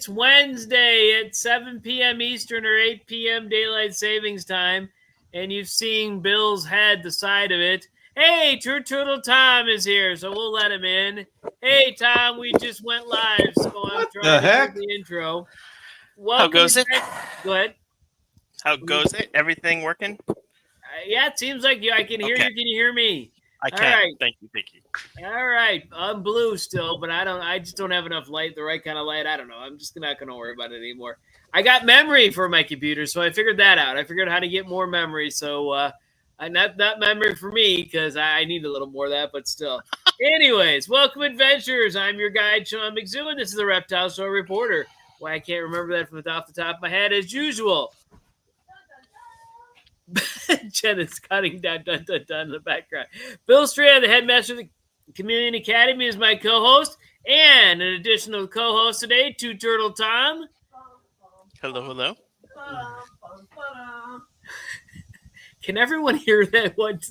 It's Wednesday at 7 p.m. Eastern or 8 p.m. Daylight Savings Time, and you've seen Bill's head, the side of it. Hey, True Turtle Tom is here, so we'll let him in. Hey, Tom, we just went live, so I'm trying to do the intro. How goes it? Go ahead. How goes it? Everything working? Yeah, it seems like I can hear you. Can you hear me? I can. Right. Thank you. All right, I'm blue still, but I just don't have enough light, the right kind of light. I don't know. I'm just not going to worry about it anymore. I got memory for my computer, so I figured that out. I figured how to get more memory. So not memory for me because I need a little more of that, but still. Anyways, welcome adventurers. I'm your guide, Sean McZoo, and this is the Reptile Show Reporter. Why I can't remember that from off the top of my head as usual. Jen is cutting down in the background. Bill Strand, the headmaster of the Chameleon Academy, is my co-host. And an additional co-host today, Two Turtle Tom. Hello. Can everyone hear that? What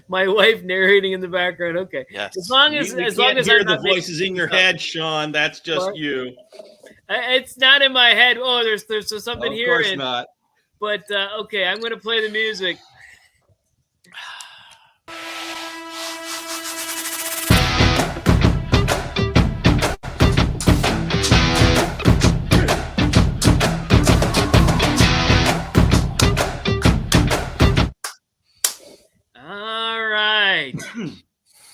my wife narrating in the background? Okay. Yes. As long as hear the voices in your head, Sean, that's just what? You. It's not in my head. Oh, there's something here. Of course not. But, okay, I'm going to play the music. All right.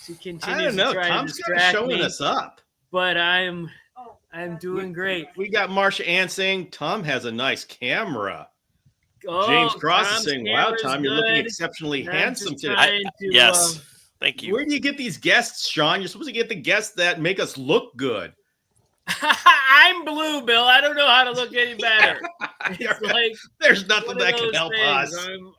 She continues I don't know. to try Tom's to distract showing me, us up. But I'm doing great. We got Marsha Ann saying Tom has a nice camera. Oh, James Cross Tom's is saying, wow, Tom, you're looking exceptionally handsome today. Yes. Thank you. Where do you get these guests, Sean? You're supposed to get the guests that make us look good. I'm blue, Bill. I don't know how to look any better. It's like there's nothing that can help us.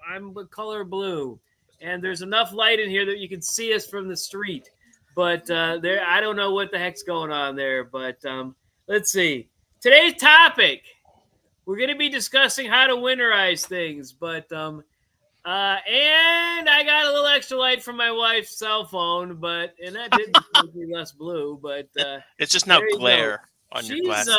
I'm color blue. And there's enough light in here that you can see us from the street. But I don't know what the heck's going on there. But let's see. Today's topic. We're going to be discussing how to winterize things, but and I got a little extra light from my wife's cell phone, and that didn't make me less blue, but it's just now glare on your glasses.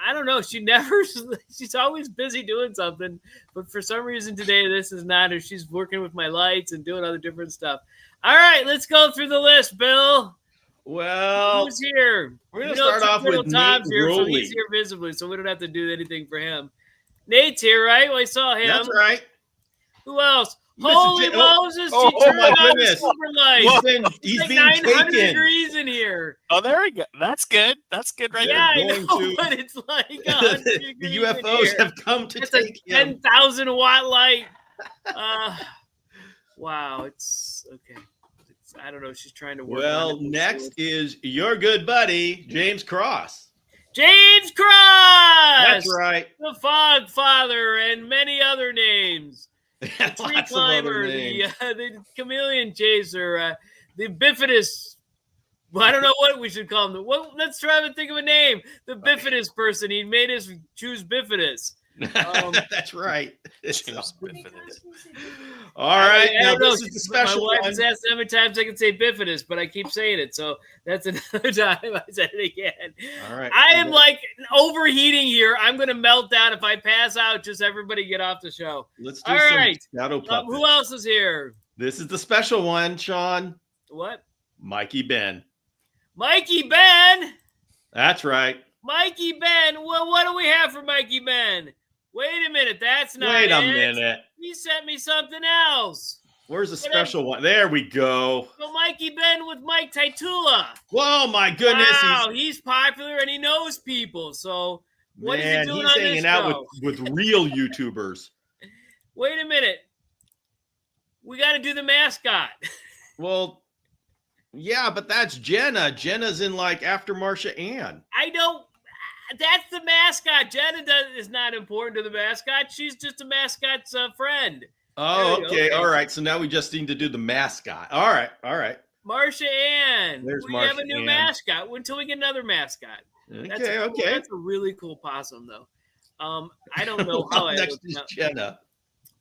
I don't know. She's always busy doing something, but for some reason today this is not her. She's working with my lights and doing other different stuff. All right, let's go through the list, Bill. Well, who's here? We're going to start off with Tom's Nate here, Rowley. so he's here visibly, so we don't have to do anything for him. Nate's here, right? Well, I saw him. That's right. Who else? Holy Moses! Oh my goodness! He's like 900 degrees in here. Oh, there we go. That's good. That's good, right? Yeah, I know, but it's like the UFOs have come to take him. 10,000 watt light. Wow, it's okay. I don't know. She's trying to work. Well, next is your good buddy, James Cross. James Cross! That's right. The Fog Father and many other names. The Tree Climber, the Chameleon Chaser, the Bifidus. Well, I don't know what we should call him. Well, let's try to think of a name. The Bifidus person. He made us choose Bifidus. That's right. All right. Now this is the special one. My wife has asked how many times I can say bifidus, but I keep saying it. So that's another time I said it again. All right. I am like overheating here. I'm going to melt down. If I pass out, just everybody get off the show. Let's do some who else is here? This is the special one, Sean. What? Mikey Ben. Mikey Ben? That's right. Mikey Ben. Well, what do we have for Mikey Ben? Wait a minute, that's not Wait a minute. He sent me something else. Where's the special one? There we go. So Mikey Ben with Mike Taitula. Whoa, my goodness. Wow, he's popular and he knows people. So what is he doing on this show? He's hanging out with real YouTubers. Wait a minute. We got to do the mascot. Well, yeah, but that's Jenna. Jenna's in like after Marsha Ann. I don't. That's the mascot. Jenna is not important to the mascot. She's just a mascot's friend. Oh, okay. All right. So now we just need to do the mascot. All right. Marsha Ann. There's we Marsha have a new Ann. mascot until we get another mascot. Okay. That's a really cool possum, though. I don't know how. Next is Jenna.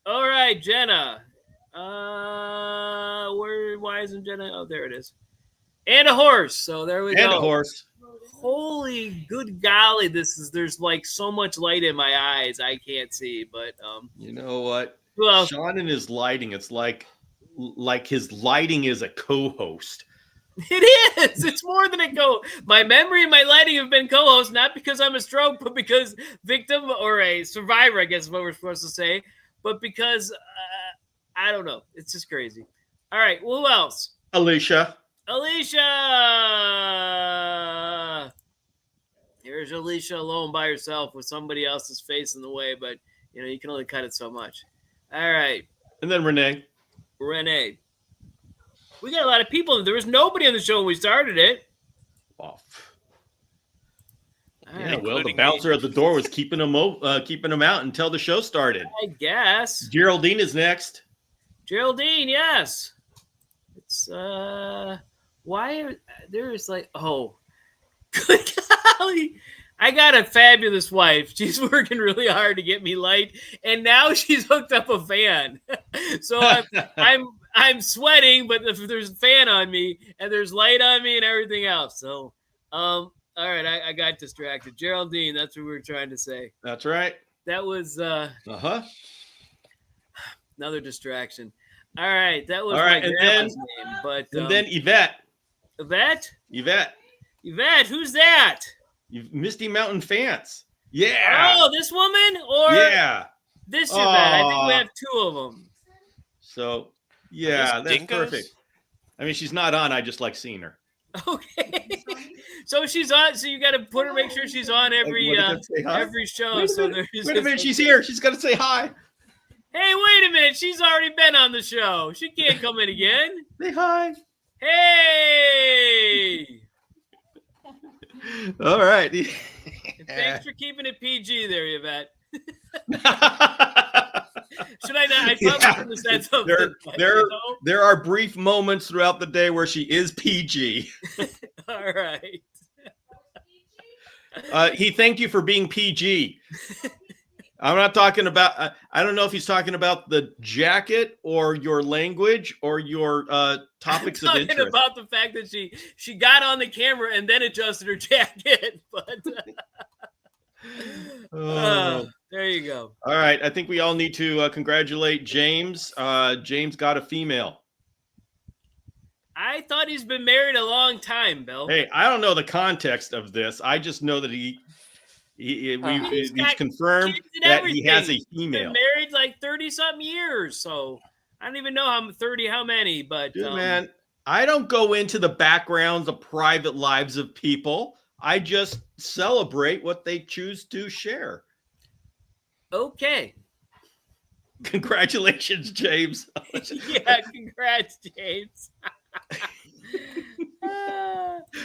All right, Jenna. Why isn't Jenna? Oh, there it is. And a horse. So there we go. And a horse. holy good golly, there's like so much light in my eyes I can't see. But you know what? well, Sean and his lighting, it's like his lighting is a co-host. It is. It's more than a go. My memory and my lighting have been co-hosts, not because I'm a stroke, but because victim or a survivor, I guess is what we're supposed to say. But because, I don't know. It's just crazy. All right. Well, who else? Alicia. Here's Alicia alone by herself with somebody else's face in the way, but, you can only cut it so much. All right. And then Renee. We got a lot of people. There was nobody on the show when we started it. Off. All Yeah, right. well, the bouncer at the door was keeping him out until the show started. I guess. Geraldine is next. Geraldine, yes. It's why there's like good golly. I got a fabulous wife. She's working really hard to get me light, and now she's hooked up a fan. So I'm sweating, but if there's a fan on me and there's light on me and everything else. So all right, I got distracted. Geraldine, that's what we were trying to say. That's right. That was another distraction. All right, that was all right, my grandma's name. But then Yvette. Yvette, who's that? Misty Mountain Fans. Yeah. Oh, this woman or this Yvette? I think we have two of them. So yeah, that's perfect. I mean, she's not on. I just like seeing her. Okay. So she's on. So you got to put her, make sure she's on every show. Wait a minute, she's here. She's got to say hi. Hey, wait a minute. She's already been on the show. She can't come in again. Say hi. Hey. All right. Thanks for keeping it PG there, Yvette. Should I not? I probably should have said something. There are brief moments throughout the day where she is PG. All right. He thanked you for being PG. I'm not talking about. I don't know if he's talking about the jacket or your language or your topics of interest. Talking about the fact that she got on the camera and then adjusted her jacket. But there you go. All right, I think we all need to congratulate James. James got a female. I thought he's been married a long time, Bill. Hey, I don't know the context of this. I just know that he's confirmed that he has a female. He's been married like 30-something years, so I don't even know how many. But dude, man, I don't go into the backgrounds, the private lives of people. I just celebrate what they choose to share. Okay. Congratulations, James. Yeah, congrats, James.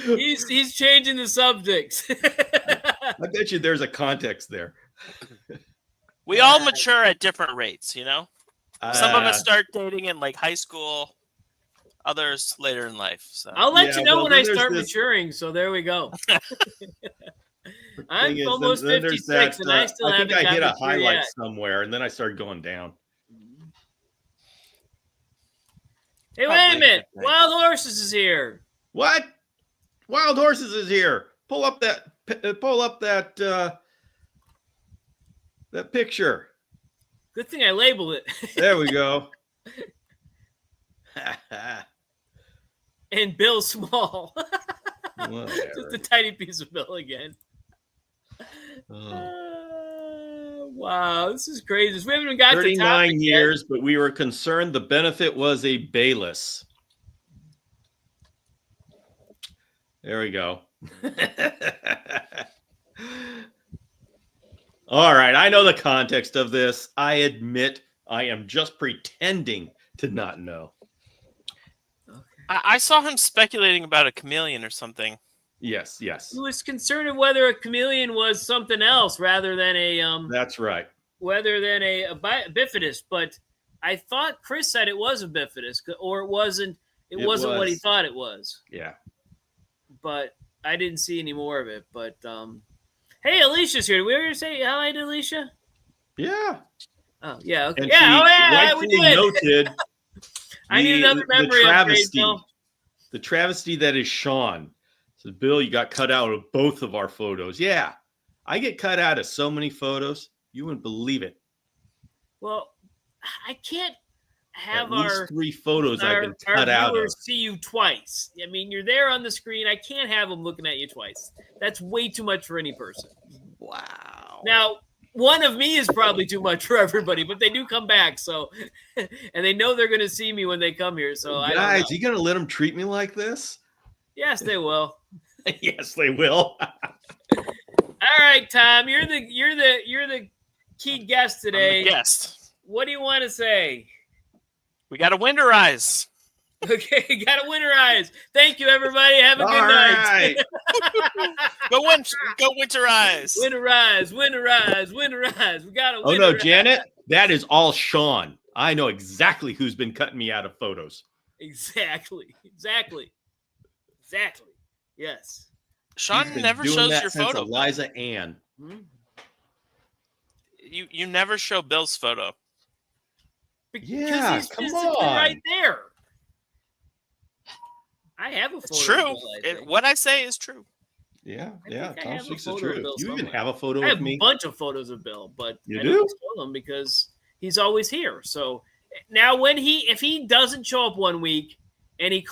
He's changing the subjects. I bet you there's a context there. We all mature at different rates, Some of us start dating in like high school, others later in life. So I'll let you know when I start maturing. So there we go. I'm almost 56, and I still haven't. I think I hit a highlight yet. Somewhere, and then I started going down. Hey, wait a minute! Wild Horses is here. What? Wild Horses is here. Pull up that that picture. Good thing I labeled it. There we go. And Bill Small. Just a tiny piece of Bill again. Wow, this is crazy. We haven't even got 39 years, but we were concerned the benefit was a Bayless. There we go. All right, I know the context of this. I admit I am just pretending to not know. I saw him speculating about a chameleon or something. Yes. He was concerned of whether a chameleon was something else rather than a That's right. Rather than a bifidus, but I thought Chris said it was a bifidus, or it wasn't. It wasn't what he thought it was. Yeah. But I didn't see any more of it. But hey, Alicia's here. Did we ever say hi to Alicia? Yeah. Oh yeah. Okay. And yeah. We did. Noted I need another memory upgrade, Bill. The travesty that is Sean. Says, Bill, you got cut out of both of our photos. Yeah, I get cut out of so many photos. You wouldn't believe it. Well, I can't have At least our 3 photos I've been cut our out of. viewers see you twice. I mean, you're there on the screen. I can't have them looking at you twice. That's way too much for any person. Wow. Now, one of me is probably too much for everybody, but they do come back. So, and they know they're going to see me when they come here. So, guys, you going to let them treat me like this? Yes, they will. Yes, they will. All right, Tom, you're the key guest today. I'm the guest. What do you want to say? We got to winterize. Okay, got to winterize. Thank you, everybody. Have a good night. Go winterize. Winterize. We got to winterize. Oh, no, Janet, that is all Sean. I know exactly who's been cutting me out of photos. Exactly. Yes. Sean never shows your photo. Eliza Ann. You never show Bill's photo. Because Yeah, he's come physically on. right there. I have a photo. It's true. Of Bill, I think. What I say is true. Yeah, I think I Tom have a Six is photo of true. Bill You even somewhere. have a photo I have of me? a bunch of photos of Bill, but You I do? don't show them because he's always here. So now, if he doesn't show up one week and he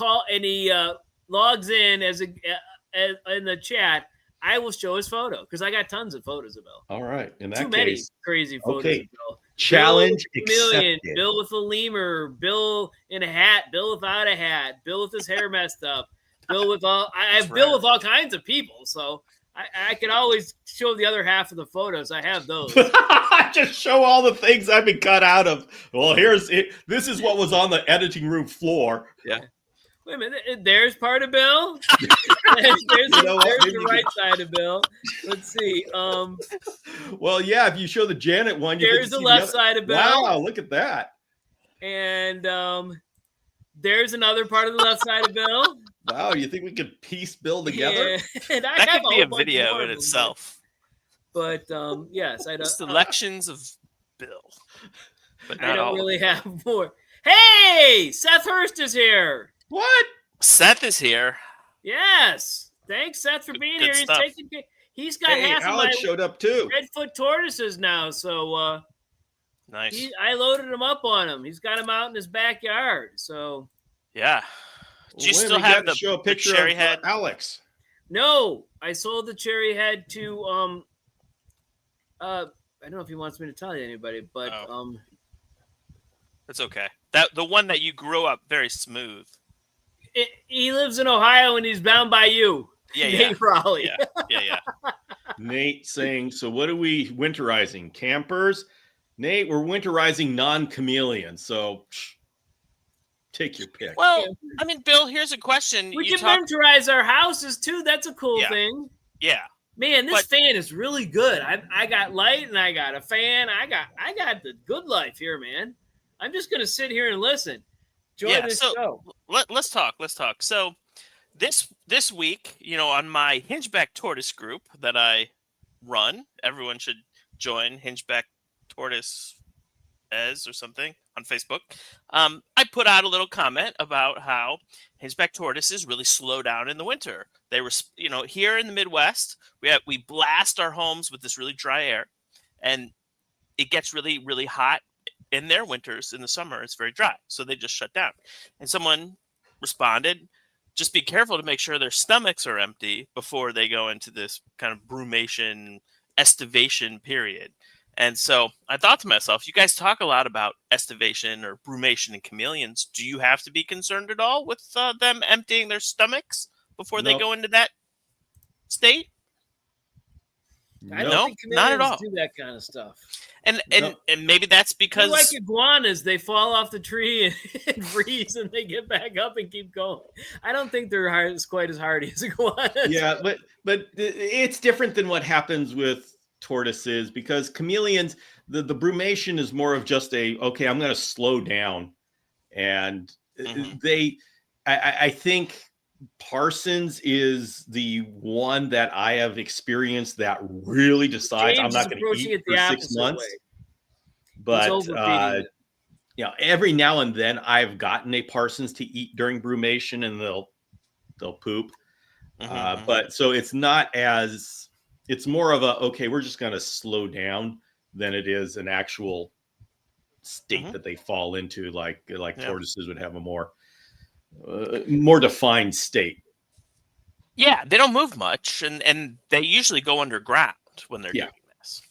logs in as in the chat, I will show his photo because I got tons of photos of Bill. All right. In that Too many case, crazy photos okay. of Bill. challenge Bill with a chameleon, accepted. Bill with a lemur, Bill in a hat, Bill without a hat, Bill with his hair messed up, Bill with all. I have Bill with all kinds of people, so I can always show the other half of the photos. I have those. Just show all the things I've been cut out of. Well, here's it. This is what was on the editing room floor. Yeah. Wait a minute. There's part of Bill. there's the right side of Bill. Let's see. Well, yeah, if you show the Janet one, you There's get to the see left other. side of Bill. Wow, look at that. And there's another part of the left side of Bill. Wow, you think we could piece Bill together? Yeah. And I That have could be a whole bunch video more in of them, itself. But yes, I don't. Selections of Bill. But I not don't all. really have more. Hey, Seth Hurst is here. What? Seth is here. Yes, thanks Seth for being Good here. stuff. He's got Hey, half Alex of my showed up too. redfoot tortoises now. So Nice. I loaded him up on him. He's got him out in his backyard. So Yeah. Do you Well, still we have got to the, show a the picture cherry of head? Alex? no, I sold the cherry head to I don't know if he wants me to tell you anybody, but It's okay. That the one that you grew up very smooth. he lives in Ohio and he's bound by you. Yeah, Nate Raleigh. Yeah. Nate saying, so what are we winterizing? Campers? Nate, we're winterizing non-chameleons. So take your pick. Well, I mean, Bill, here's a question. We You can winterize our houses too. That's a cool Yeah. thing. Yeah. Man, this But- fan is really good. I got light and I got a fan. I got the good life here, man. I'm just gonna sit here and listen. Enjoy this show. Let's talk. So this week, on my Hingeback Tortoise group that I run, everyone should join Hingeback Tortoise or something on Facebook. I put out a little comment about how Hingeback tortoises really slow down in the winter. They were, here in the Midwest, we blast our homes with this really dry air, and it gets really, really hot in their winters. In the summer, it's very dry, so they just shut down. And someone responded, just be careful to make sure their stomachs are empty before they go into this kind of brumation, estivation period. And so I thought to myself, you guys talk a lot about estivation or brumation in chameleons. Do you have to be concerned at all with them emptying their stomachs before they Nope. go into that state? I don't No, think not at chameleons all. do that kind of stuff. And No. and maybe that's They're because like iguanas, they fall off the tree and freeze, and they get back up and keep going. I don't think they're quite as hardy as iguanas. Yeah, but it's different than what happens with tortoises, because chameleons, the brumation is more of just I'm going to slow down, and I think Parsons is the one that I have experienced that really decides James I'm not is going to approaching eat it the for 6 opposite months. way. But overfeeding it. every now and then I've gotten a Parsons to eat during brumation, and they'll poop. But so it's not as, it's more of a, okay, we're just going to slow down than it is an actual state that they fall into, like tortoises would have a more defined state. Yeah, they don't move much, and they usually go underground when they're doing this.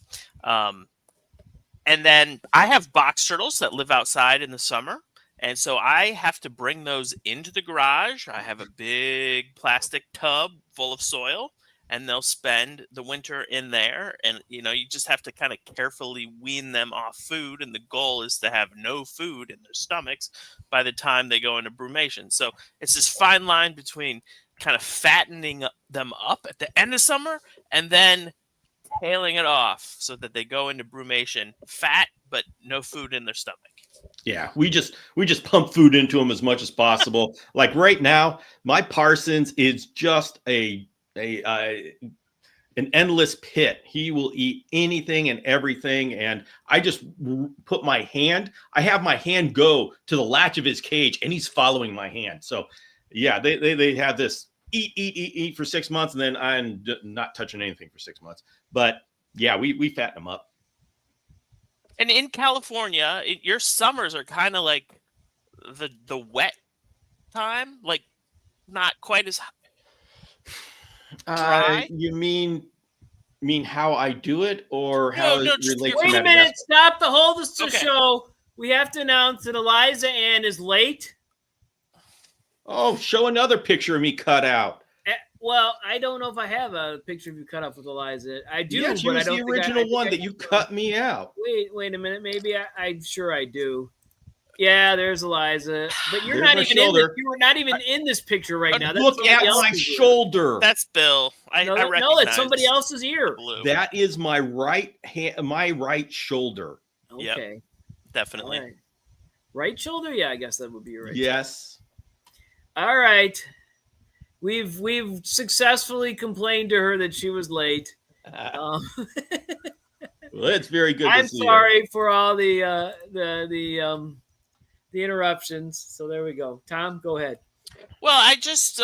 And then I have box turtles that live outside in the summer, and so I have to bring those into the garage. I have a big plastic tub full of soil, and they'll spend the winter in there. And, you just have to kind of carefully wean them off food, and the goal is to have no food in their stomachs by the time they go into brumation. So it's this fine line between kind of fattening them up at the end of summer and then tailing it off so that they go into brumation fat but no food in their stomach. Yeah, we just pump food into them as much as possible. Like right now, my Parsons is just an endless pit. He will eat anything and everything, and I just put my hand. I have my hand go to the latch of his cage, and he's following my hand. So, yeah, they have this eat for 6 months, and then I'm not touching anything for 6 months. But yeah, we fatten them up. And in California, your summers are kind of like the wet time, like not quite as dry. You mean how I do it, or how it relates? Wait a minute! Stop the hold us to show. We have to announce that Eliza Ann is late. Oh, show another picture of me cut out. Well, I don't know if I have a picture of you cut out with Eliza. I do, yeah, but I don't. The original one that you cut me out. Wait a minute. Maybe I'm sure I do. Yeah, there's Eliza. But you're not even in this. You were not even in this picture right now. That's look at my shoulder. That's Bill. I recognize. No, it's somebody else's ear. Blue. That is my right hand, my right shoulder. Okay. Yep, definitely. Right shoulder? Yeah, I guess that would be your right. Yes. All right. We've successfully complained to her that she was late. Well, it's very good. I'm sorry for all the interruptions. So there we go. Tom, go ahead. Well, I just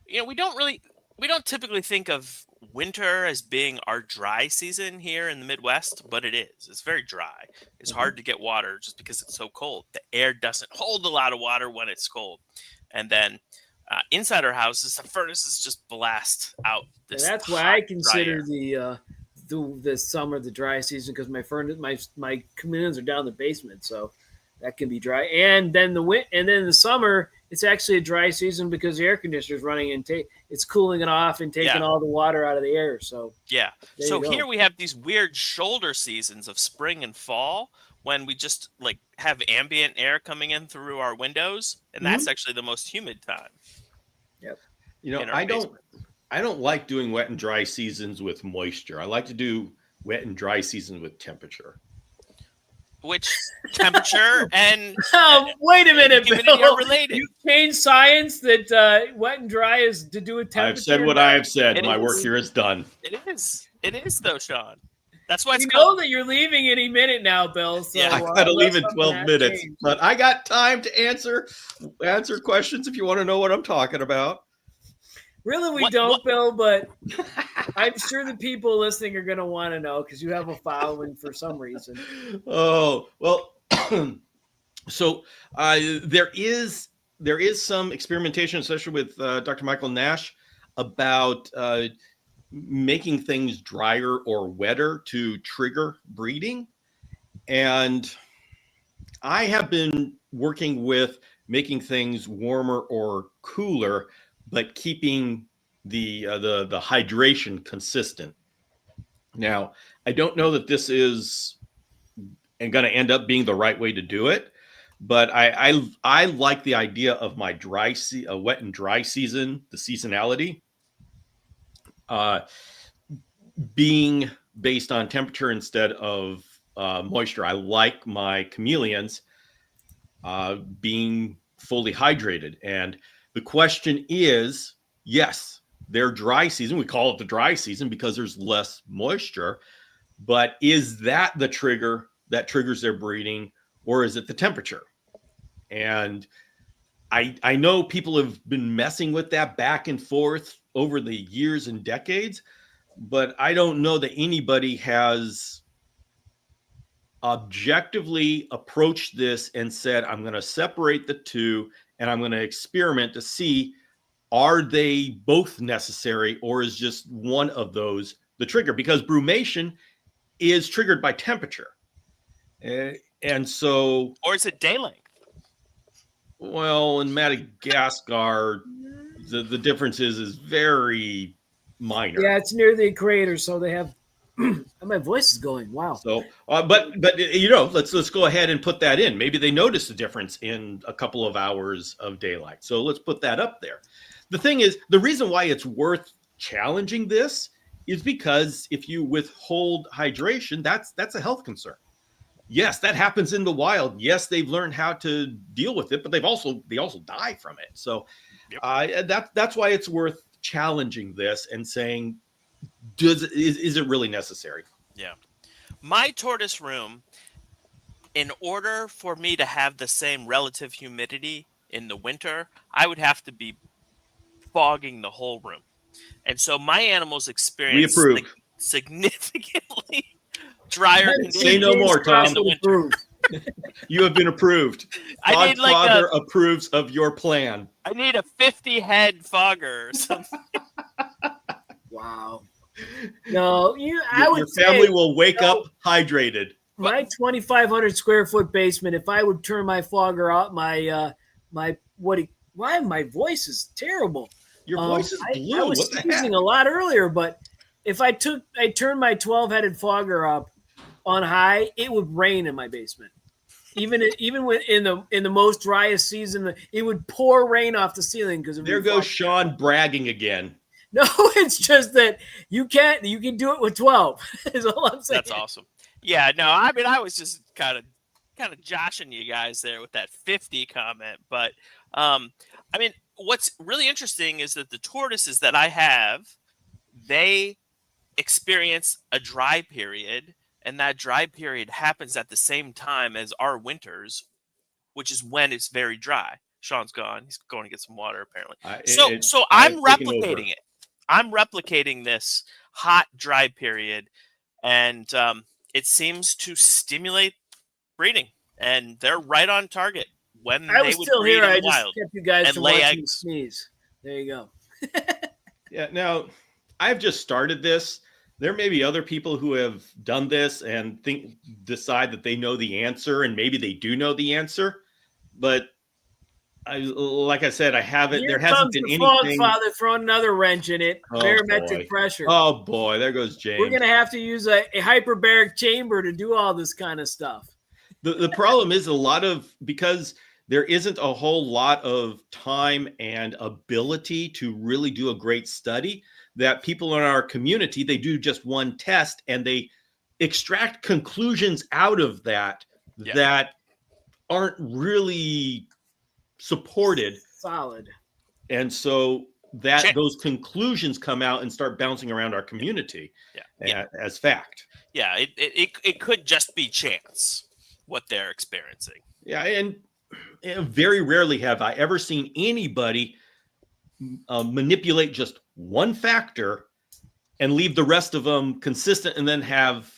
we don't typically think of winter as being our dry season here in the Midwest, but it is. It's very dry. It's hard to get water just because it's so cold. The air doesn't hold a lot of water when it's cold, and then inside our houses, the furnaces just blast out. That's why I consider the summer the dry season, because my chameleons are down in the basement, so that can be dry. And then the summer, it's actually a dry season because the air conditioner is running and it's cooling it off and taking all the water out of the air. So yeah. So here we have these weird shoulder seasons of spring and fall, when we just like have ambient air coming in through our windows, and that's actually the most humid time. Yep. I don't like doing wet and dry seasons with moisture. I like to do wet and dry seasons with temperature. Which temperature and wait a minute, Bill. Are related. You changed science that wet and dry is to do with temperature. I've said what I have said. My work here is done. It is. It is though, Sean. That's why it's know that you're leaving any minute now, Bill. So I gotta leave in 12 minutes. But I got time to answer questions if you want to know what I'm talking about. Really, we don't, Bill, but I'm sure the people listening are going to want to know because you have a following for some reason. Oh, well, so there is some experimentation, especially with Dr. Michael Nash, about making things drier or wetter to trigger breeding. And I have been working with making things warmer or cooler, but keeping the hydration consistent. Now, I don't know that this is going to end up being the right way to do it, but I like the idea of my wet and dry season, the seasonality, being based on temperature instead of moisture. I like my chameleons being fully hydrated. And the question is, yes, they're dry season. We call it the dry season because there's less moisture, but is that the trigger that triggers their breeding, or is it the temperature? And I know people have been messing with that back and forth over the years and decades, but I don't know that anybody has objectively approached this and said, I'm going to separate the two and I'm going to experiment to see, are they both necessary, or is just one of those the trigger? Because brumation is triggered by temperature. And so, or is it day length? well, in Madagascar, the difference is very minor. Yeah, it's near the equator, so they have. My voice is going. Wow. So, but let's go ahead and put that in. Maybe they notice the difference in a couple of hours of daylight. So let's put that up there. The thing is, the reason why it's worth challenging this is because if you withhold hydration, that's a health concern. Yes, that happens in the wild. Yes, they've learned how to deal with it, but they also die from it. So that's why it's worth challenging this and saying, is it really necessary? Yeah. My tortoise room, in order for me to have the same relative humidity in the winter, I would have to be fogging the whole room. And so my animals experience significantly drier conditions. Say no more, Tom. In the winter. You have been approved. Father approves of your plan. I need a 50-head fogger or something. Wow. No, your family will wake up hydrated. My 2,500 square foot basement, if I would turn my fogger out, why my voice is terrible. Your voice is blue. I was sneezing a lot earlier, but if I turned my 12-headed fogger up on high, it would rain in my basement. Even when in the most driest season, it would pour rain off the ceiling because there goes Sean bragging again. No, it's just that you can do it with 12. Is all I'm saying. That's awesome. Yeah, no, I mean I was just kind of joshing you guys there with that 50 comment, but I mean what's really interesting is that the tortoises that I have, they experience a dry period, and that dry period happens at the same time as our winters, which is when it's very dry. Sean's gone. He's going to get some water apparently. So I'm replicating it. I'm replicating this hot, dry period, and it seems to stimulate breeding, and they're right on target when I they was would still breed here. in I the just wild kept you guys and from lay watching me eggs. sneeze. There you go. Yeah. Now, I've just started this. There may be other people who have done this and decide that they know the answer, and maybe they do know the answer, but like I said, I haven't. There hasn't been anything. Father throwing another wrench in it. Barometric pressure. Oh boy, there goes James. We're gonna have to use a hyperbaric chamber to do all this kind of stuff. The problem is because there isn't a whole lot of time and ability to really do a great study, that people in our community, they do just one test and they extract conclusions out of that that aren't really supported, solid, and so those conclusions come out and start bouncing around our community as fact. Yeah, it could just be chance what they're experiencing. Yeah, and very rarely have I ever seen anybody manipulate just one factor and leave the rest of them consistent, and then have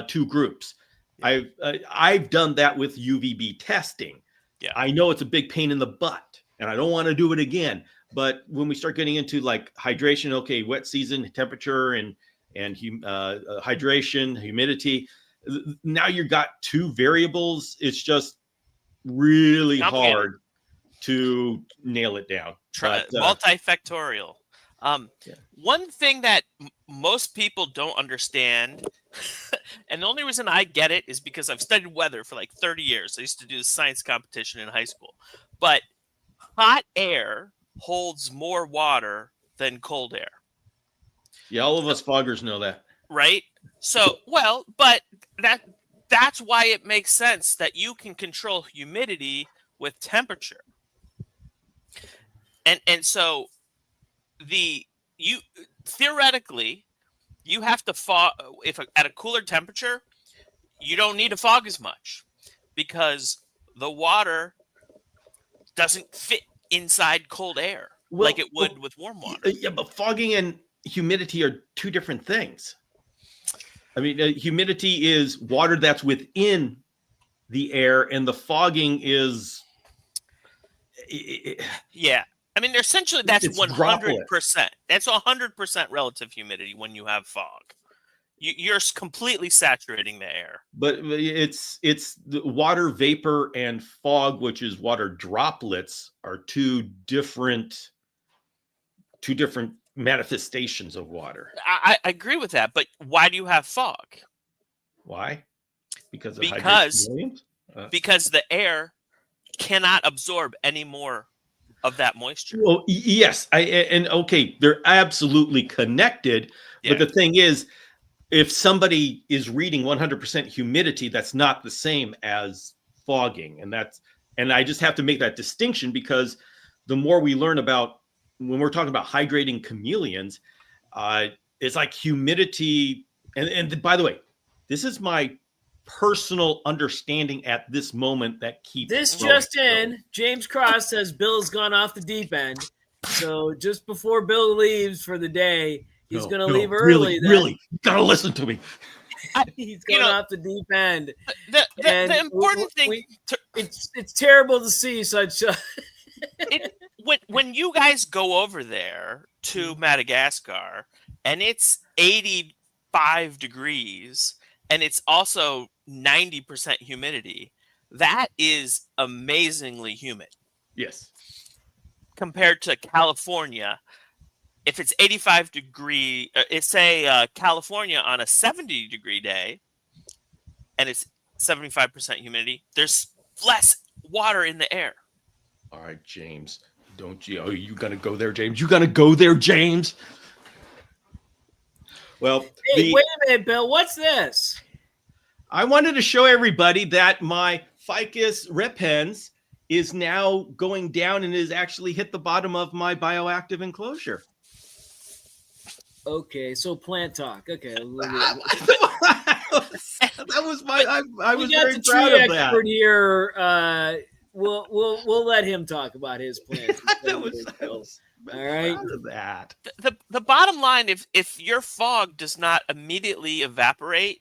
two groups. Yeah. I've done that with UVB testing. Yeah. I know it's a big pain in the butt, and I don't want to do it again. But when we start getting into like hydration, okay, wet season, temperature, and hydration, humidity, now you've got two variables. It's just really hard to nail it down. Multifactorial. One thing that most people don't understand, and the only reason I get it is because I've studied weather for like 30 years. I used to do the science competition in high school. But hot air holds more water than cold air. Yeah, all of us foggers know that. Right? So, but that's why it makes sense that you can control humidity with temperature. And so theoretically you have to fog at a cooler temperature. You don't need to fog as much because the water doesn't fit inside cold air like it would with warm water. Yeah, but fogging and humidity are two different things. I mean, humidity is water that's within the air, and the fogging is. Yeah. I mean, essentially, that's 100%. Droplets. That's 100% relative humidity when you have fog. You're completely saturating the air. But it's the water vapor and fog, which is water droplets, are two different manifestations of water. I agree with that, but why do you have fog? Why? Because the air cannot absorb any more of that moisture. Well, yes, okay, they're absolutely connected. Yeah. But the thing is, if somebody is reading 100% humidity, that's not the same as fogging, and I just have to make that distinction, because the more we learn about when we're talking about hydrating chameleons, it's like humidity. And by the way, this is my personal understanding at this moment that keeps this just in. James Cross says Bill's gone off the deep end. So just before Bill leaves for the day, he's going to leave early. Really, you got to listen to me. He's going off the deep end. The important thing, it's terrible to see such. When you guys go over there to Madagascar and it's 85 degrees and it's also 90% humidity, that is amazingly humid. Yes. Compared to California, if it's 85 degree, it's say California on a 70-degree day and it's 75% humidity, there's less water in the air. All right, James, don't you? Oh, you gonna go there, James? You gonna go there, James? Well, hey, wait a minute, Bill. What's this? I wanted to show everybody that my ficus repens is now going down and has actually hit the bottom of my bioactive enclosure. Okay, so plant talk. Okay, that was my. I was very proud of that. Expert here. We'll let him talk about his plans. That was all right. That the bottom line, if your fog does not immediately evaporate,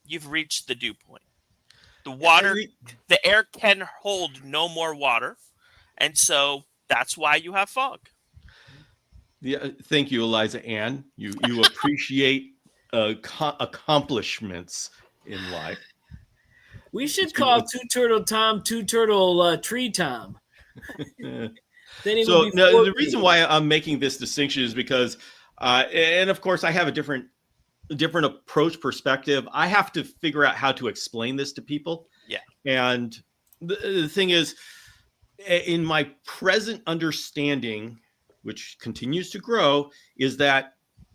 you've reached the dew point. The air can hold no more water, and so that's why you have fog. Yeah, thank you, Eliza Ann. You appreciate accomplishments in life. We should call Two Turtle Tom Two Turtle Tree Tom. So no, the reason why I'm making this distinction is because, and of course, I have a different approach perspective. I have to figure out how to explain this to people. Yeah. And the thing is, in my present understanding, which continues to grow, is that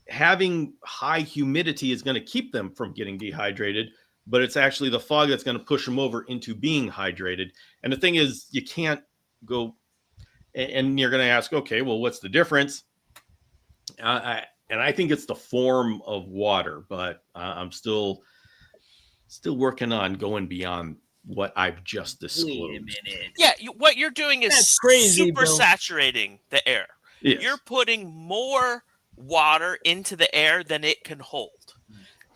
having high humidity is going to keep them from getting dehydrated, but it's actually the fog that's going to push them over into being hydrated. And the thing is, you can't go, and you're going to ask, okay, well, what's the difference? And I think it's the form of water, but I'm still working on going beyond what I've just disclosed. Wait a minute. Yeah, what you're doing is super saturating the air. Yes. You're putting more water into the air than it can hold.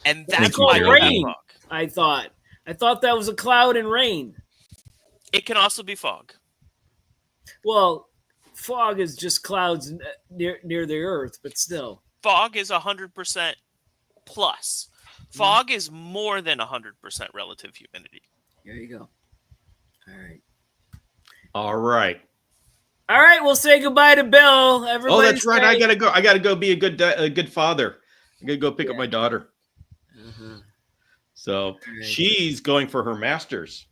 And that's why you rain. I thought that was a cloud and rain. It can also be fog. Well, fog is just clouds near the earth, but still. Fog is 100% plus. Fog is more than 100% relative humidity. There you go. All right. All right, we'll say goodbye to Bill. Everybody. Oh, that's right. I gotta go. I gotta go be a good father. I gotta go pick up my daughter. Uh-huh. So she's going for her master's.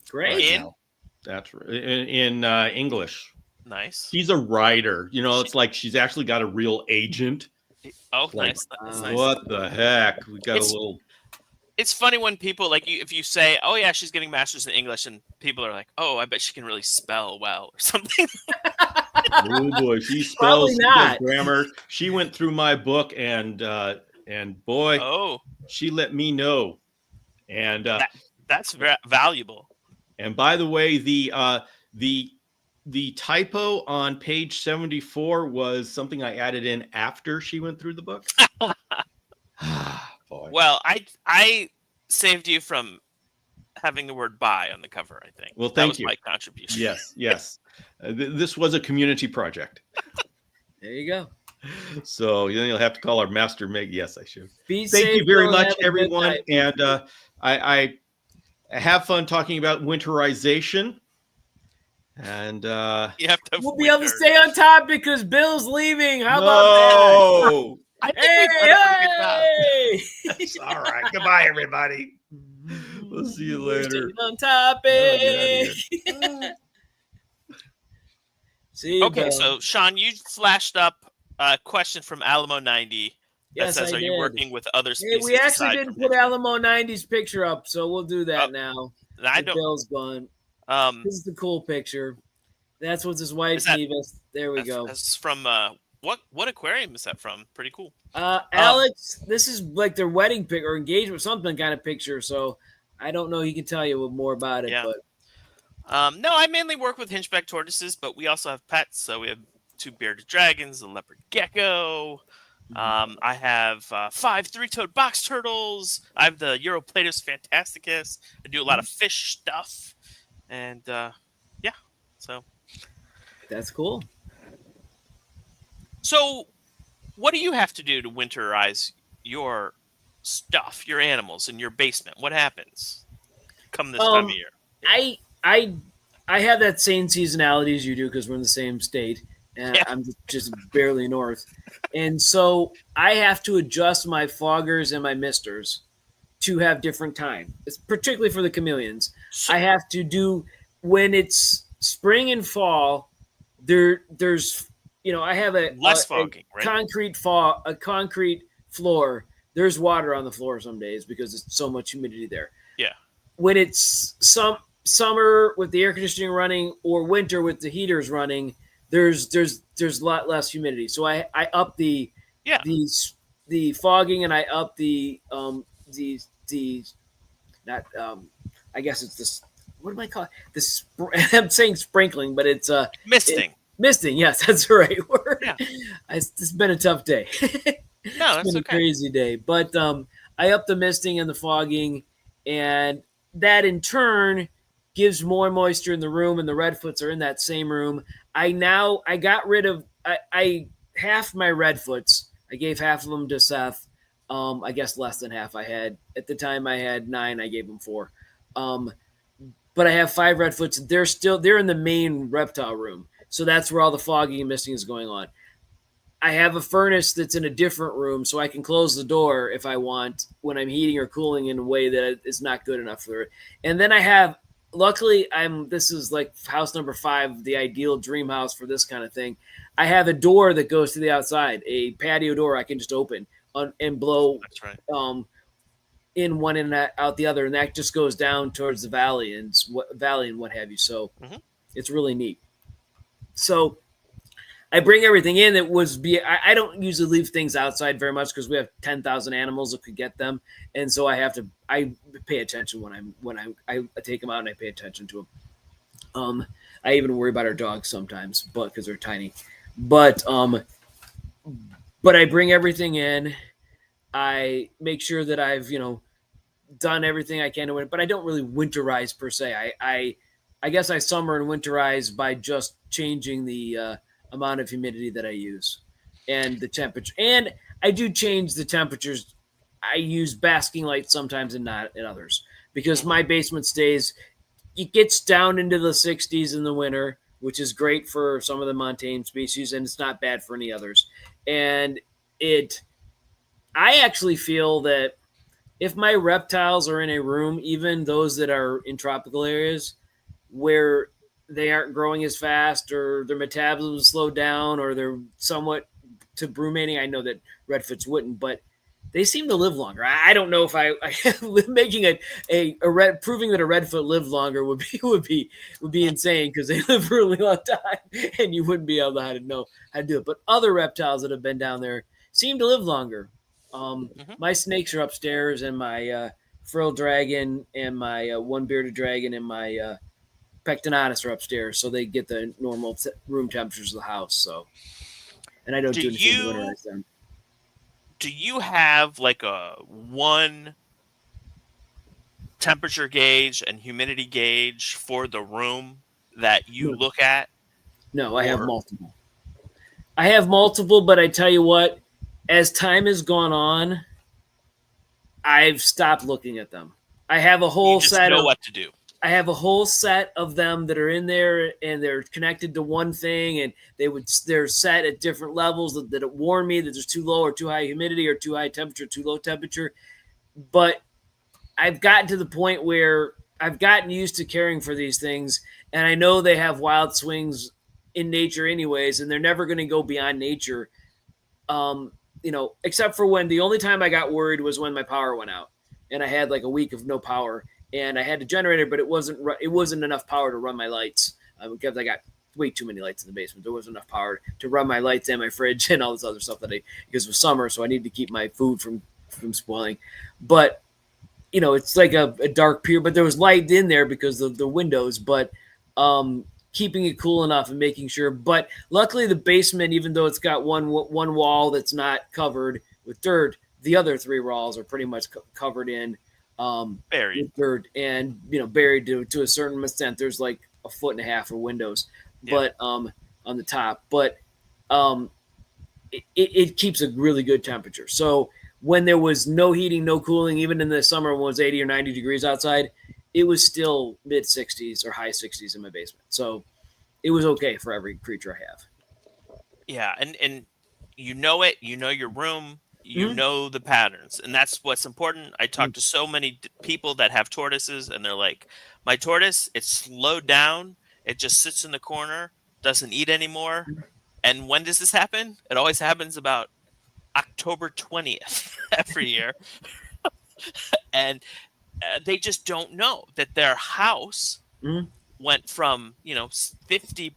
Great. That's right. In English. Nice. She's a writer. It's like she's actually got a real agent. Oh, like, nice. What the heck? We got a little. It's funny when people if you say, "Oh yeah, she's getting masters in English," and people are like, "Oh, I bet she can really spell well or something." Oh boy, she spells grammar. She went through my book and boy, she let me know. And that's valuable. And by the way, the The typo on page 74 was something I added in after she went through the book. Boy. Well, I saved you from having the word "buy" on the cover. I think. Well, that thank was you. my contribution. Yes. This was a community project. There you go. So then you'll have to call our master Meg. Yes, I should. Be Thank safe, you very Bill, much, have a good everyone. night. And I have fun talking about winterization. And You have to. We'll be able to stay on top because Bill's leaving. How about no. I think that? we've done a pretty good job. It's all right. Goodbye, everybody. We'll see you We're later. staying on topic. Get out of here. See you, Okay, Bill. so Sean, you flashed up a question from Alamo90 that Yes, says, I "Are you did. working with other Hey, species?" we actually aside didn't from put him?" Alamo 90's picture up, so we'll do that now. I that don't. Bill's gone. This is the cool picture. That's what his wife's Nevis. There we go. That's from what aquarium is that from? Pretty cool. Alex, this is like their wedding pic or engagement, something kind of picture. So I don't know. He can tell you more about it. Yeah. But No, I mainly work with hinchback tortoises, but we also have pets. So we have 2 bearded dragons, a leopard gecko. I have 5 3-toed box turtles. I have the Europlatus fantasticus. I do a lot of fish stuff, and yeah, so that's cool. So, what do you have to do to winterize your stuff, your animals in your basement? What happens come this time of year? I have that same seasonality as you do because we're in the same state, and I'm just barely north, and so I have to adjust my foggers and my misters to have different time. It's particularly for the chameleons. I have to do when it's spring and fall. There's I have less fogging, right? A concrete floor. There's water on the floor some days because it's so much humidity there. Yeah. When it's summer with the air conditioning running or winter with the heaters running, there's a lot less humidity. So I up the fogging and I up I guess it's this. What am I calling this? I'm saying sprinkling, but it's misting. Misting, yes, that's the right word. Yeah. It's been a tough day. No, it's been a crazy day. But I up the misting and the fogging, and that in turn gives more moisture in the room, and the redfoots are in that same room. I got rid of I half my redfoots. I gave half of them to Seth. I guess less than half I had. At the time I had 9, I gave them 4. But I have 5 redfoots. They're in the main reptile room. So that's where all the fogging and misting is going on. I have a furnace that's in a different room, so I can close the door if I want when I'm heating or cooling in a way that is not good enough for it. And then I have, luckily, this is like house number 5, the ideal dream house for this kind of thing. I have a door that goes to the outside, a patio door I can just open and blow in one and out the other, and that just goes down towards the valley and what have you. So It's really neat. So I bring everything in. I don't usually leave things outside very much because we have 10,000 animals that could get them, and so I pay attention when I take them out and I pay attention to them. I even worry about our dogs sometimes, but because they're tiny. But I bring everything in. I make sure that I've done everything I can to win, but I don't really winterize per se. I guess I summer and winterize by just changing the amount of humidity that I use and the temperature. And I do change the temperatures. I use basking lights sometimes and not in others because my basement it gets down into the 60s in the winter, which is great for some of the montane species, and it's not bad for any others. And I actually feel that if my reptiles are in a room, even those that are in tropical areas where they aren't growing as fast or their metabolism is slowed down or they're somewhat to brumating, I know that redfoots wouldn't, but they seem to live longer. I don't know if making proving that a redfoot lived longer would be insane because they live for a really long time and you wouldn't be able to know how to do it. But other reptiles that have been down there seem to live longer. My snakes are upstairs, and my frilled dragon, and my one bearded dragon, and my pectinatus are upstairs, so they get the normal room temperatures of the house. So, and I don't do anything to winterize them. Do you have like a one temperature gauge and humidity gauge for the room that you look at? No, I have multiple. I have multiple, but I tell you what, as time has gone on, I've stopped looking at them. I have a whole set of what to do. I have a whole set of them that are in there, and they're connected to one thing, and they're set at different levels that warn me that there's too low or too high humidity or too high temperature, too low temperature. But I've gotten to the point where I've gotten used to caring for these things, and I know they have wild swings in nature anyways, and they're never going to go beyond nature. Except for when the only time I got worried was when my power went out, and I had like a week of no power, and I had a generator, but it wasn't enough power to run my lights because I got way too many lights in the basement. There wasn't enough power to run my lights and my fridge and all this other stuff because it was summer, so I needed to keep my food from spoiling. But it's like a dark pier, but there was light in there because of the windows, but keeping it cool enough and making sure. But luckily the basement, even though it's got one wall that's not covered with dirt, the other 3 walls are pretty much covered in buried with dirt and, buried to a certain extent. There's like 1.5 foot of windows, but on the top, but it keeps a really good temperature. So when there was no heating, no cooling, even in the summer when it was 80 or 90 degrees outside, it was still mid 60s or high 60s in my basement. So it was okay for every creature I have. Yeah, and it, you know your room, you know the patterns, and that's what's important. I talk to so many people that have tortoises, and they're like, my tortoise, it's slowed down, it just sits in the corner, doesn't eat anymore. And when does this happen? It always happens about October 20th every year. And they just don't know that their house went from 50%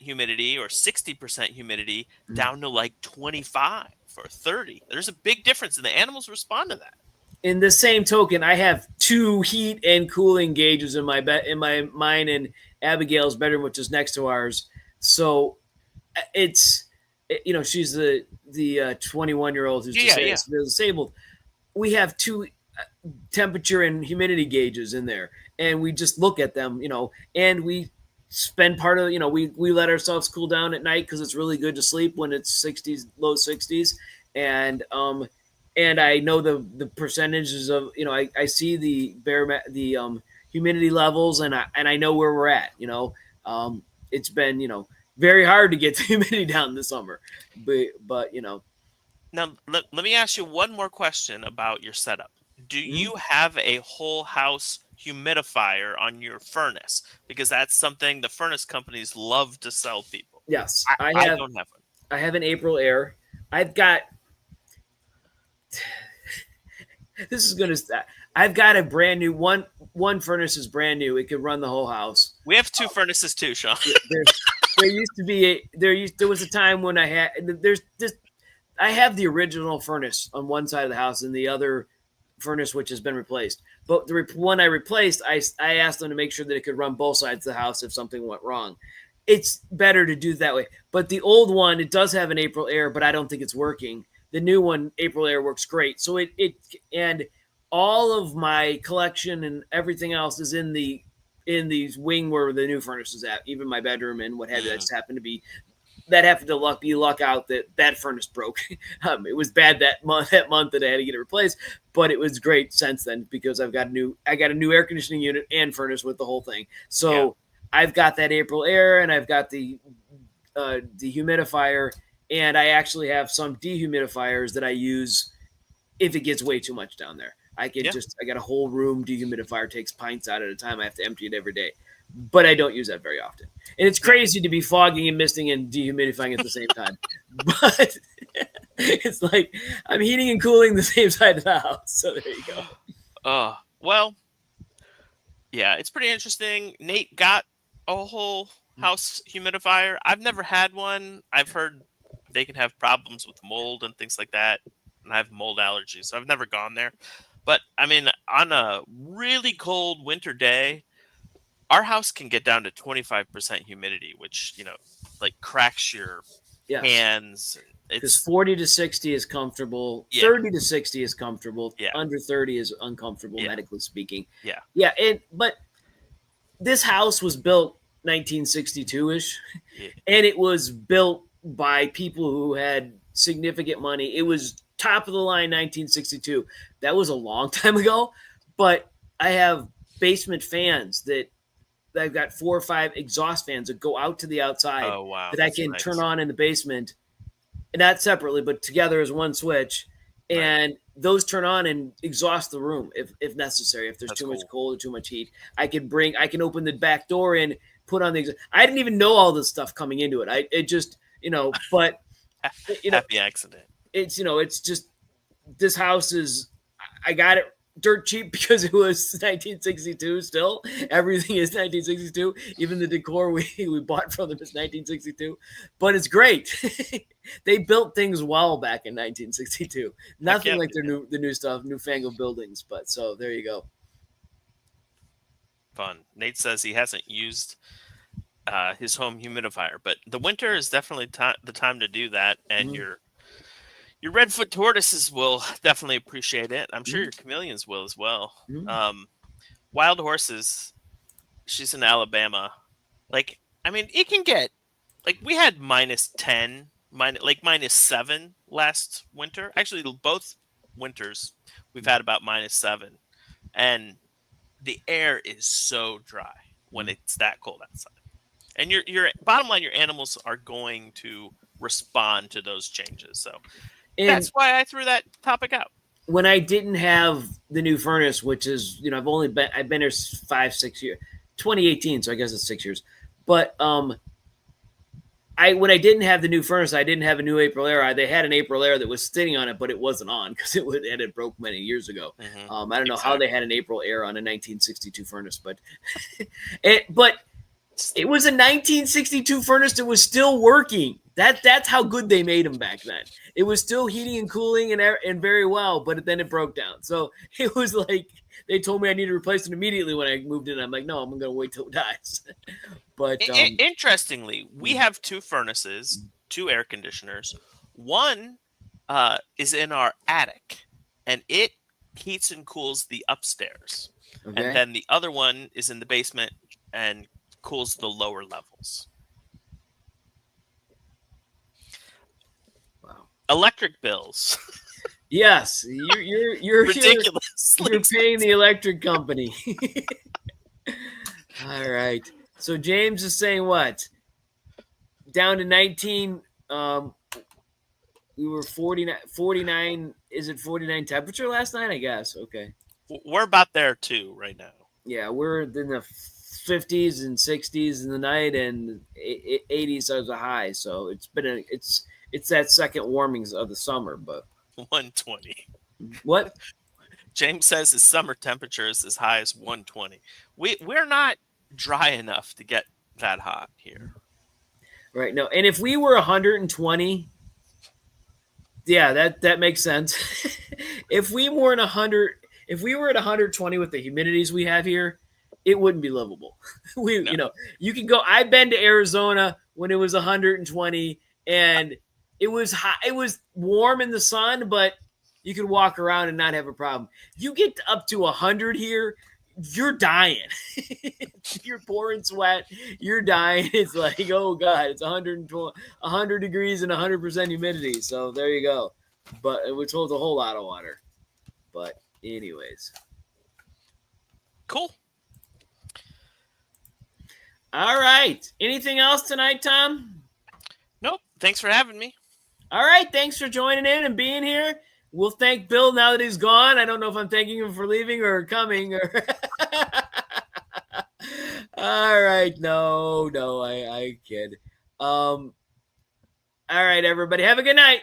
humidity or 60% humidity down to like 25 or 30. There's a big difference, and the animals respond to that. In the same token, I have 2 heat and cooling gauges in my mine and Abigail's bedroom, which is next to ours. So it's she's the 21-year-old who's disabled. We have 2 temperature and humidity gauges in there, and we just look at them, and we spend part of, we let ourselves cool down at night because it's really good to sleep when it's 60s, low 60s. And I know the percentages of, I see the humidity levels, and I know where we're at. It's been, very hard to get the humidity down this summer, but Now, let me ask you one more question about your setup. Do you have a whole house humidifier on your furnace? Because that's something the furnace companies love to sell people. Yes, I don't have one. I have an April Air. I've got I've got a brand new one furnace is brand new. It could run the whole house. We have 2 furnaces too, Sean. There was a time when I have the original furnace on one side of the house and the other furnace which has been replaced. But the one I replaced, I asked them to make sure that it could run both sides of the house if something went wrong. It's better to do it that way. But the old one, it does have an April Air, but I don't think it's working. The new one, April Air, works great. So and all of my collection and everything else is in the wing where the new furnace is at, even my bedroom and what have you. That just happened to be luck out that furnace broke. It was bad that month that I had to get it replaced, but it was great since then because I got a new air conditioning unit and furnace with the whole thing. So I've got that April Air, and I've got the humidifier, and I actually have some dehumidifiers that I use if it gets way too much down there. I got a whole room dehumidifier, takes pints out at a time. I have to empty it every day, but I don't use that very often. And it's crazy to be fogging and misting and dehumidifying at the same time. But it's like I'm heating and cooling the same side of the house. So there you go. Well, yeah, it's pretty interesting. Nate got a whole house humidifier. I've never had one. I've heard they can have problems with mold and things like that. And I have mold allergies, so I've never gone there. But I mean, on a really cold winter day, our house can get down to 25% humidity, which, like cracks your Yes. hands. Because It's 40 to 60 is comfortable. Yeah. 30 to 60 is comfortable. Yeah. Under 30 is uncomfortable, Yeah. medically speaking. Yeah. Yeah. But this house was built 1962-ish, Yeah. and it was built by people who had significant money. It was top of the line 1962. That was a long time ago, but I have basement fans that I've got 4 or 5 exhaust fans that go out to the outside Oh wow. that I That's can nice. turn on in the basement, not separately, but together as one switch. Right. And those turn on and exhaust the room if necessary. If there's That's too much cool. cold or too much heat, I can open the back door and put on the. I didn't even know all this stuff coming into it. It just but Happy accident. it's just this house is. I got it dirt cheap because it was 1962 still. Everything is 1962. Even the decor we bought from them is 1962. But it's great. They built things well back in 1962. Nothing yeah, like the new stuff, newfangled buildings. But so there you go. Fun. Nate says he hasn't used his home humidifier, but the winter is definitely the time to do that, and your redfoot tortoises will definitely appreciate it. I'm sure your chameleons will as well. Wild horses, she's in Alabama. Like, I mean, it can get, like, we had -10, -7 last winter. Actually, both winters we've had about -7, and the air is so dry when it's that cold outside. And your bottom line, your animals are going to respond to those changes. So that's why I threw that topic out. When I didn't have the new furnace, which is, I've been here 5-6 years, 2018, so I guess it's 6 years. But when I didn't have the new furnace, I didn't have a new April air. They had an April air that was sitting on it, but it wasn't on because it had broke many years ago. I don't know how they had an April air on a 1962 furnace, but but it was a 1962 furnace that was still working. That's how good they made them back then. It was still heating and cooling and very well, but then it broke down. So it was like they told me I needed to replace it immediately when I moved in. I'm like, no, I'm going to wait till it dies. But interestingly, we have 2 furnaces, 2 air conditioners. One is in our attic, and it heats and cools the upstairs. Okay. And then the other one is in the basement and cools the lower levels. Wow. Electric bills. Yes, you're ridiculous. You're paying the electric company. All right. So James is saying what? Down to 19. We were 49. Is it 49 temperature last night? I guess. Okay. We're about there too right now. Yeah, we're in the 50s and 60s in the night, and 80s as a high. So it's been it's that second warmings of the summer, but 120. What? James says his summer temperature is as high as 120. We're not dry enough to get that hot here. Right. No. And if we were 120, yeah, that makes sense. If we were at 120 with the humidities we have here, it wouldn't be livable. You can go. I've been to Arizona when it was 120 and it was hot. It was warm in the sun, but you could walk around and not have a problem. You get up to 100 here, you're dying. You're pouring sweat. You're dying. It's like, oh God, it's 100 degrees and 100% humidity. So there you go. But which holds a whole lot of water. But anyways. Cool. All right. Anything else tonight, Tom? Nope. Thanks for having me. All right. Thanks for joining in and being here. We'll thank Bill now that he's gone. I don't know if I'm thanking him for leaving or coming. All right. No, I kid. All right, everybody. Have a good night.